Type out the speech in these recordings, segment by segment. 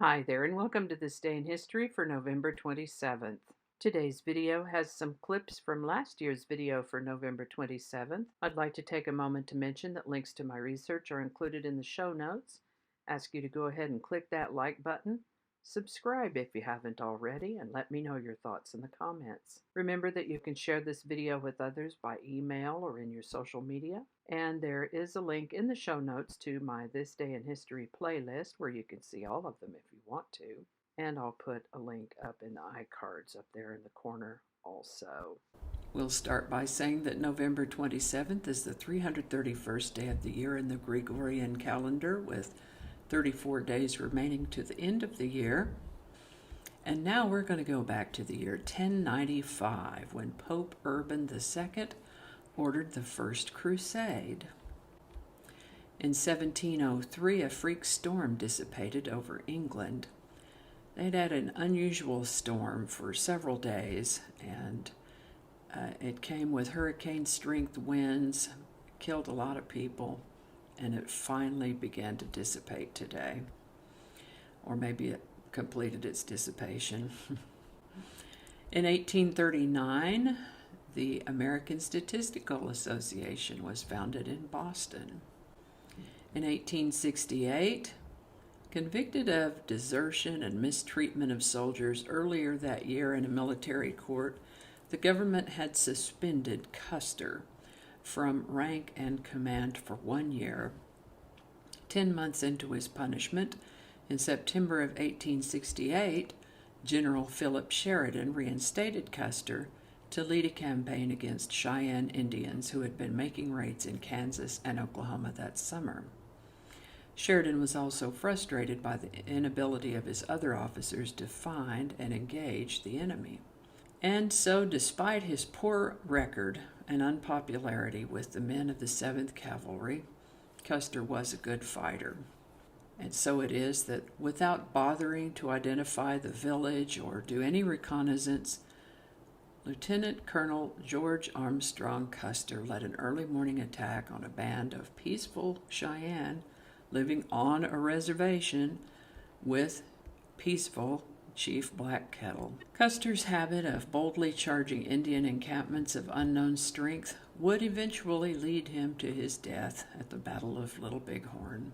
Hi there, and welcome to This Day in History for November 27th. Today's video has some clips from last year's video for November 27th. I'd like to take a moment to mention that links to my research are included in the show notes. Ask you to go ahead and click that like button. Subscribe if you haven't already, and let me know your thoughts in the comments. Remember that you can share this video with others by email or in your social media. And there is a link in the show notes to my This Day in History playlist where you can see all of them if you want to. And I'll put a link up in the iCards up there in the corner also. We'll start by saying that November 27th is the 331st day of the year in the Gregorian calendar, with 34 days remaining to the end of the year. And now we're going to go back to the year 1095, when Pope Urban II ordered the First Crusade. In 1703, a freak storm dissipated over England. They'd had an unusual storm for several days, and it came with hurricane-strength winds, killed a lot of people, and it finally began to dissipate today. Or maybe it completed its dissipation. In 1839, the American Statistical Association was founded in Boston. In 1868, convicted of desertion and mistreatment of soldiers earlier that year in a military court, the government had suspended Custer from rank and command for 1 year. 10 months into his punishment, in September of 1868, General Philip Sheridan reinstated Custer to lead a campaign against Cheyenne Indians who had been making raids in Kansas and Oklahoma that summer. Sheridan was also frustrated by the inability of his other officers to find and engage the enemy. And so, despite his poor record and unpopularity with the men of the 7th Cavalry, Custer was a good fighter. And so it is that without bothering to identify the village or do any reconnaissance, Lieutenant Colonel George Armstrong Custer led an early morning attack on a band of peaceful Cheyenne living on a reservation with peaceful Chief Black Kettle. Custer's habit of boldly charging Indian encampments of unknown strength would eventually lead him to his death at the Battle of Little Bighorn.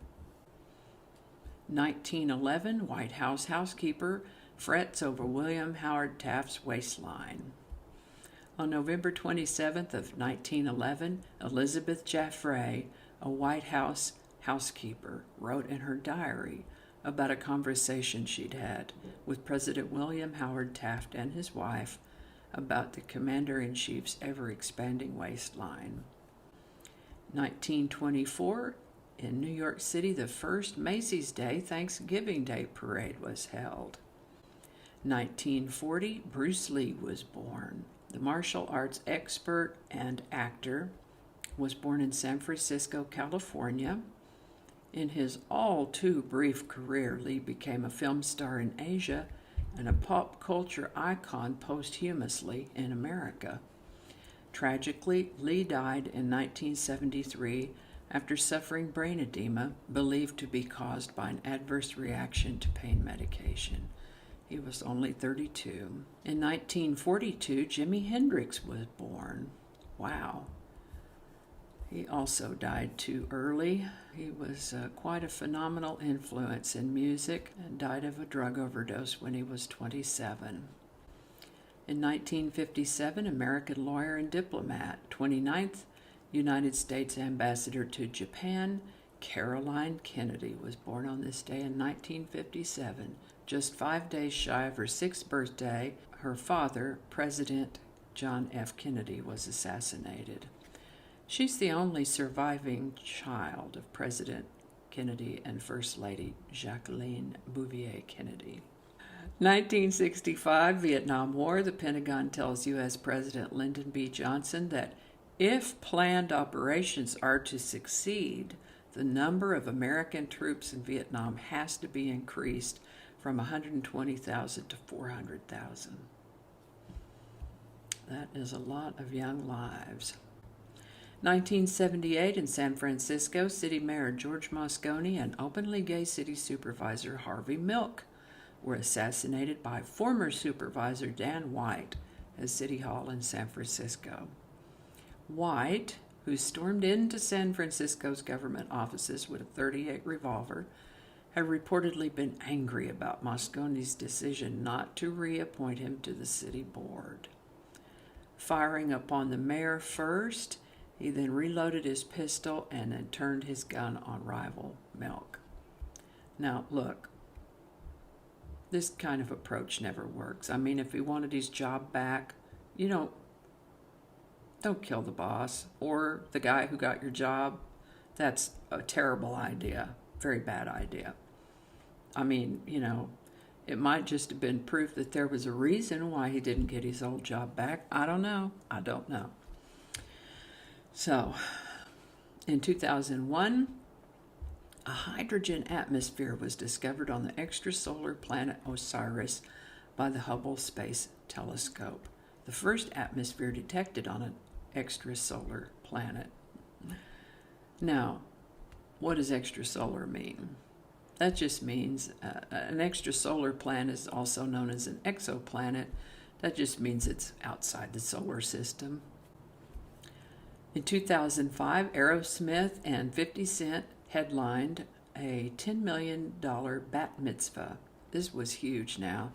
1911, White House housekeeper frets over William Howard Taft's waistline. On November 27th of 1911, Elizabeth Jaffray, a White House housekeeper, wrote in her diary about a conversation she'd had with President William Howard Taft and his wife about the Commander-in-Chief's ever-expanding waistline. 1924, in New York City, the first Macy's Day Thanksgiving Day parade was held. 1940, Bruce Lee was born. The martial arts expert and actor was born in San Francisco, California. In his all-too-brief career, Lee became a film star in Asia and a pop culture icon posthumously in America. Tragically, Lee died in 1973 after suffering brain edema believed to be caused by an adverse reaction to pain medication. He was only 32. In 1942, Jimi Hendrix was born. Wow. He also died too early. He was quite a phenomenal influence in music and died of a drug overdose when he was 27. In 1957, American lawyer and diplomat, 29th United States Ambassador to Japan, Caroline Kennedy was born on this day in 1957. Just 5 days shy of her 6th birthday, her father, President John F. Kennedy, was assassinated. She's the only surviving child of President Kennedy and First Lady Jacqueline Bouvier Kennedy. 1965, Vietnam War. The Pentagon tells U.S. President Lyndon B. Johnson that if planned operations are to succeed, the number of American troops in Vietnam has to be increased from 120,000 to 400,000. That is a lot of young lives. 1978, in San Francisco, City Mayor George Moscone and openly gay city supervisor Harvey Milk were assassinated by former Supervisor Dan White at City Hall in San Francisco. White, who stormed into San Francisco's government offices with a .38 revolver, had reportedly been angry about Moscone's decision not to reappoint him to the city board. Firing upon the mayor first, he then reloaded his pistol and then turned his gun on rival Milk. Now, look, this kind of approach never works. I mean, if he wanted his job back, don't kill the boss or the guy who got your job. That's a terrible idea, very bad idea. I mean, it might just have been proof that there was a reason why he didn't get his old job back. I don't know. So, in 2001, a hydrogen atmosphere was discovered on the extrasolar planet Osiris by the Hubble Space Telescope, the first atmosphere detected on an extrasolar planet. Now, what does extrasolar mean? That just means an extrasolar planet is also known as an exoplanet. That just means it's outside the solar system. In 2005, Aerosmith and 50 Cent headlined a $10 million Bat Mitzvah. This was huge now.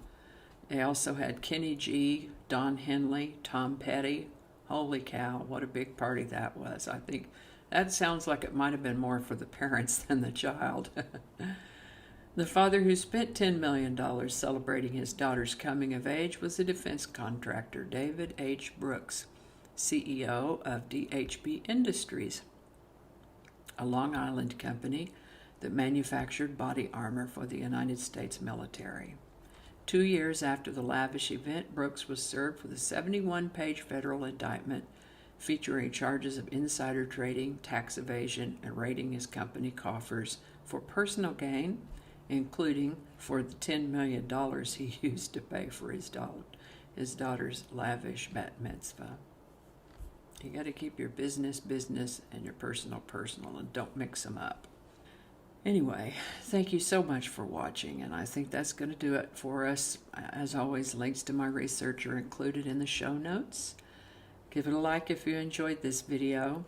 They also had Kenny G, Don Henley, Tom Petty. Holy cow, what a big party that was. I think that sounds like it might have been more for the parents than the child. The father who spent $10 million celebrating his daughter's coming of age was the defense contractor David H. Brooks, CEO of DHB Industries, a Long Island company that manufactured body armor for the United States military. 2 years after the lavish event, Brooks was served with a 71-page federal indictment featuring charges of insider trading, tax evasion, and raiding his company coffers for personal gain, including for the $10 million he used to pay for his daughter's lavish bat mitzvah. You got to keep your business, and your personal, and don't mix them up. Anyway, thank you so much for watching, and I think that's going to do it for us. As always, links to my research are included in the show notes. Give it a like if you enjoyed this video.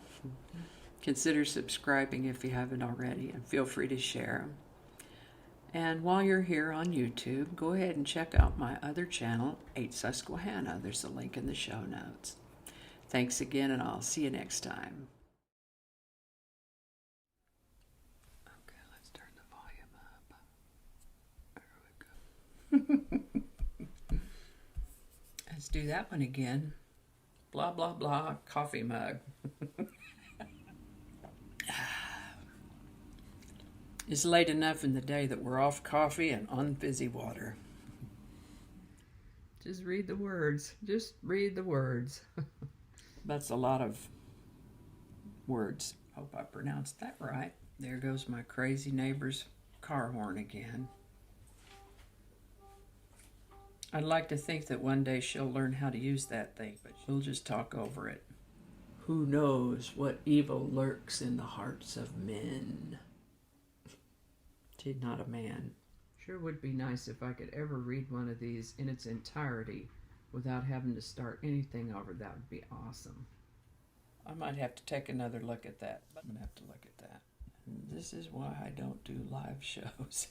Consider subscribing if you haven't already, and feel free to share. And while you're here on YouTube, go ahead and check out my other channel, 8 Susquehanna. There's a link in the show notes. Thanks again, and I'll see you next time. Okay, let's turn the volume up. There we go. Let's do that one again. Blah, blah, blah, coffee mug. It's late enough in the day that we're off coffee and on fizzy water. Just read the words. Just read the words. That's a lot of words. Hope I pronounced that right. There goes my crazy neighbor's car horn again. I'd like to think that one day she'll learn how to use that thing, but she'll just talk over it. Who knows what evil lurks in the hearts of men? She's not a man. Sure would be nice if I could ever read one of these in its entirety without having to start anything over. That would be awesome. I might have to take another look at that. I'm going to have to look at that. This is why I don't do live shows.